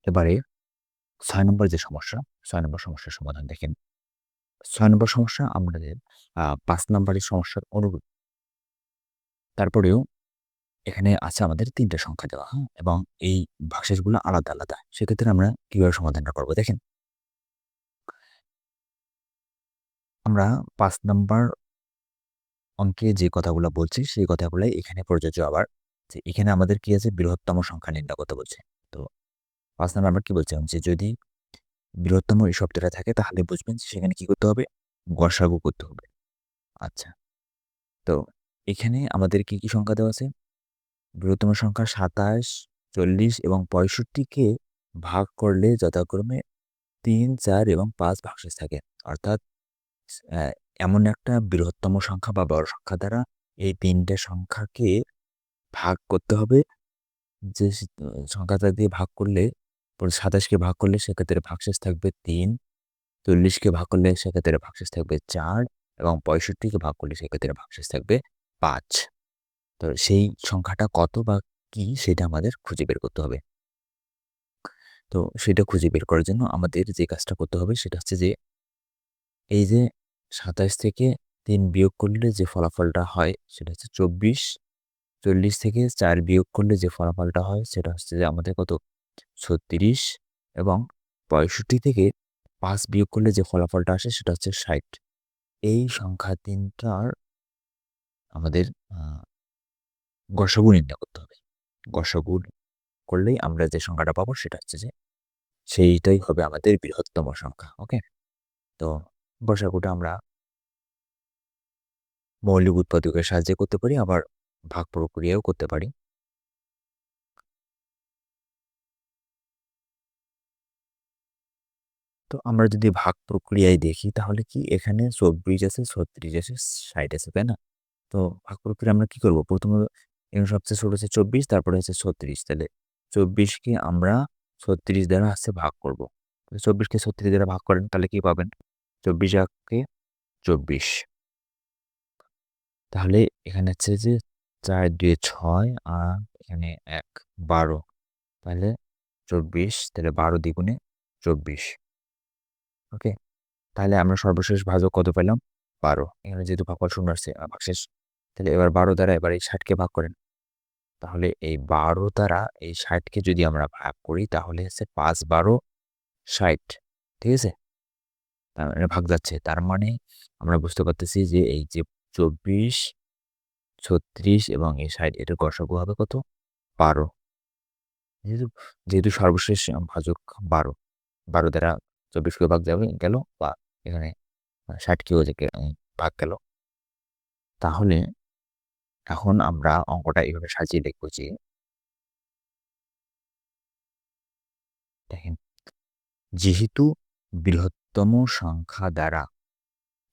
এবারে ৬ নম্বর যে সমস্যা, ৬ নম্বর সমস্যার সমাধান দেখেন। ৬ নম্বর সমস্যা আমাদের ৫ নম্বরের সমস্যার অনুরূপ। তারপরেও এখানে আছে আমাদের ৩ টা সংখ্যা দেওয়া, হ্যাঁ? এবং এই ভাগশেষগুলো আলাদা, আলাদা। সেক্ষেত্রে আমরা কিভাবে সমাধানটা করব? দেখেন, আমরা ৫ নাম্বার অঙ্কে যে কথাগুলো বলছি, সেই কথাগুলাই এখানে প্রযোজ্য আবার। যে এখানে আমাদের কি আছে? বৃহত্তম সংখ্যা নির্ণয় করতে বলছে। তো ৫ নাম্বার আমরা কি বলছিলাম? যে যদি বৃহত্তম এই শব্দটা থাকে তাহলে বুঝবেন যে সেখানে কি করতে হবে? গসাগু করতে হবে। আচ্ছা। তো এখানে আমাদের কি, কি সংখ্যা দেওয়া আছে? বৃহত্তম সংখ্যা ২৭, ৪০ এবং ৬৫ কে ভাগ করলে যথাক্রমে ৩, ৪ এবং ৫ ভাগশেষ থাকে। অর্থাৎ অ্যা এমন একটা বৃহত্তম সংখ্যা বা বড় সংখ্যা দ্বারা এই ৩ টে সংখ্যাকে ভাগ করতে হবে। যে সংখ্যাটা দিয়ে ভাগ করলে ২৭ কে ভাগ করলে সেক্ষেত্রে ভাগশেষ থাকবে ৩, ৪০ কে ভাগ করলে সেক্ষেত্রে ভাগশেষ থাকবে ৪ এবং ৬৫ কে ভাগ করলে সেক্ষেত্রে ভাগশেষ থাকবে ৫। তো সেই সংখ্যাটা কত বা কি সেটা আমাদের খুঁজে বের করতে হবে। তো সেটা খুঁজে বের করার জন্য আমাদের যে কাজটা করতে হবে সেটা হচ্ছে যে এই যে ২৭ থেকে ৩ বিয়োগ করলে যে ফলাফলটা হয় সেটা হচ্ছে ২৪, ৪০ থেকে ৪ বিয়োগ করলে যে ফলাফলটা হয় সেটা হচ্ছে যে আমাদের কত? ৩৬ এবং ৬৫ থেকে ৫ বিয়োগ করলে যে ফলাফলটা আসে সেটা হচ্ছে ৬০। এই সংখ্যা ৩ টার আমাদের আ গসাগু নির্ণয় করতে হবে। গসাগু করলেই আমরা যে সংখ্যাটা পাবো সেটা হচ্ছে যে সেইটাই হবে আমাদের বৃহত্তম সংখ্যা। ওকে? তো গসাগুটা আমরা মৌলিক উৎপাদকের সাহায্যে করতে পারি, আবার ভাগ প্রক্রিয়াও করতে পারি। তো আমরা যদি ভাগ প্রক্রিয়ায় দেখি তাহলে কি এখানে ২৪ আছে, ৩৬ আছে, ৬০ আছে, তাই না? তো ভাগ প্রক্রিয়া আমরা কি করব? প্রথমত এখানে সবচেয়ে ছোট হচ্ছে ২৪, তারপরে হচ্ছে ৩৬। তাহলে ২৪ কে আমরা ৩৬ দ্বারা ভাগ করব। ২৪ কে ৩৬ দ্বারা ভাগ করেন তাহলে কি পাবেন? ২৪ একে ২৪। তাহলে এখানে হচ্ছে যে ৪ ২ ৬ আর এখানে ১ ১২। তাহলে ২৪, তাহলে ১২ দ্বিগুণে ২৪। ওকে? তাহলে আমরা সর্বশেষ ভাজক কত পেলাম? ১২। এখানে যেহেতু ভাগফল শূন্য আসছে ভাগশেষ। তাহলে এবার ১২ দ্বারা এবার এই ৬০ কে ভাগ করেন। তাহলে এই ১২ দ্বারা এই ৬০ কে যদি আমরা ভাগ করি তাহলে হচ্ছে ৫, ১২, ৬০। ঠিক আছে? তার মানে ভাগ যাচ্ছে। তার মানে আমরা বুঝতে পারতেছি যে এই যে ২৪, ৩৬ এবং এই ৬০ এটার গসাগু হবে কত? ১২। যেহেতু যেহেতু সর্বশেষ ভাজক ১২। ১২ দ্বারা ২৪ কেও ভাগ যাবে গেল বা এখানে ৬০ কেও যে ভাগ গেল। তাহলে এখন আমরা অঙ্কটা এভাবে সাজিয়ে লিখব যে দেখেন, যেহেতু বৃহত্তম সংখ্যা দ্বারা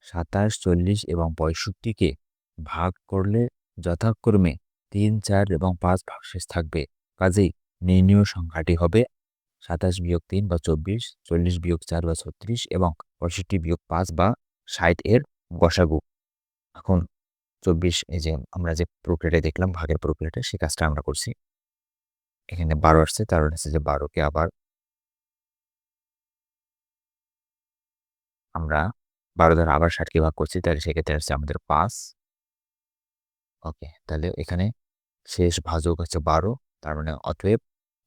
২৭, ৪০ এবং ৬৫ কে ভাগ করলে যথাক্রমে ৩, ৪ এবং ৫ ভাগশেষ থাকবে। কাজেই নির্ণীয় সংখ্যাটি হবে ২৭-৩ বা ২৪, ৪০-৪ বা ৩৬ এবং ৬৫-৫ বা ৬০ এর গসাগু। এখন ২৪ এই যে আমরা যে প্রক্রিয়াটা দেখলাম ভাগের প্রক্রিয়াটা সে কাজটা আমরা করছি। এখানে ১২ আসছে, তার মানে হচ্ছে যে ১২ কে আবার আমরা ১২ দ্বারা আবার ৬০ কে ভাগ করছি। তাহলে সেক্ষেত্রে আসছে আমাদের ৫। ওকে, তাহলে এখানে শেষ ভাজক হচ্ছে ১২। তার মানে অতএব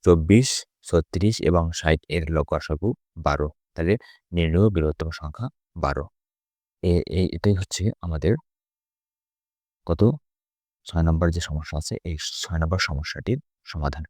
২৪, ৩৬ এবং ৬০ এর লসাগু ১২। তাহলে নির্ণেয় বৃহত্তম সংখ্যা ১২। এটাই হচ্ছে আমাদের কত ৬ নম্বর যে সমস্যা আছে এই ৬ নম্বর সমস্যাটির সমাধান।